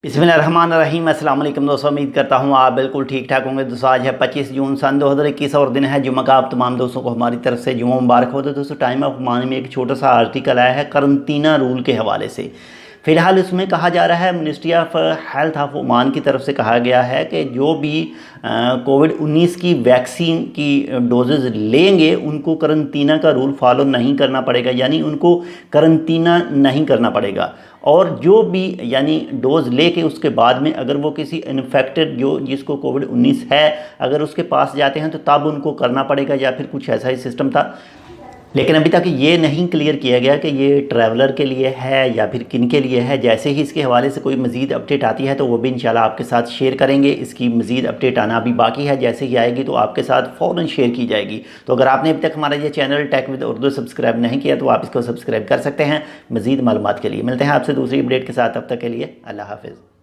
बिस्मिल्लाहिर्रहमानिर्रहीम। अस्सलाम वालेकुम दोस्तों, उम्मीद करता हूँ आप बिल्कुल ठीक ठाक होंगे। दोस्तों आज है 25 जून सन 2021 और दिन है जुम्मे का। आप तमाम दोस्तों को हमारी तरफ से जुम्मा मुबारक हो। तो दोस्तों टाइम ऑफ ओमान में एक छोटा सा आर्टिकल आया है करंतना रूल के हवाले से। फ़िलहाल उसमें कहा जा रहा है, ministry of health of Oman की तरफ से कहा गया है कि जो भी कोविड-19 की वैक्सीन की डोजेज़ लेंगे उनको करंतना का रूल फॉलो नहीं करना पड़ेगा, यानी उनको करंतना नहीं करना पड़ेगा। और जो भी यानी डोज़ लेके उसके बाद में अगर वो किसी इन्फेक्टेड जो जिसको कोविड-19 है अगर उसके पास जाते हैं तो तब उनको करना पड़ेगा, या फिर कुछ ऐसा ही सिस्टम था। लेकिन अभी तक ये नहीं क्लियर किया गया कि ये ट्रैवलर के लिए है या फिर किन के लिए है। जैसे ही इसके हवाले से कोई मज़ीद अपडेट आती है तो वो भी इंशाल्लाह आपके साथ शेयर करेंगे। इसकी मज़ीद अपडेट आना अभी बाकी है, जैसे ही आएगी तो आपके साथ फ़ौरन शेयर की जाएगी। तो अगर आपने अभी तक हमारा ये channel tech with Urdu subscribe नहीं किया तो आप इसको सब्सक्राइब कर सकते हैं। मज़ीद मालूमात के लिए मिलते हैं आपसे दूसरी अपडेट के साथ। तब तक के लिए अल्लाह हाफ़िज़।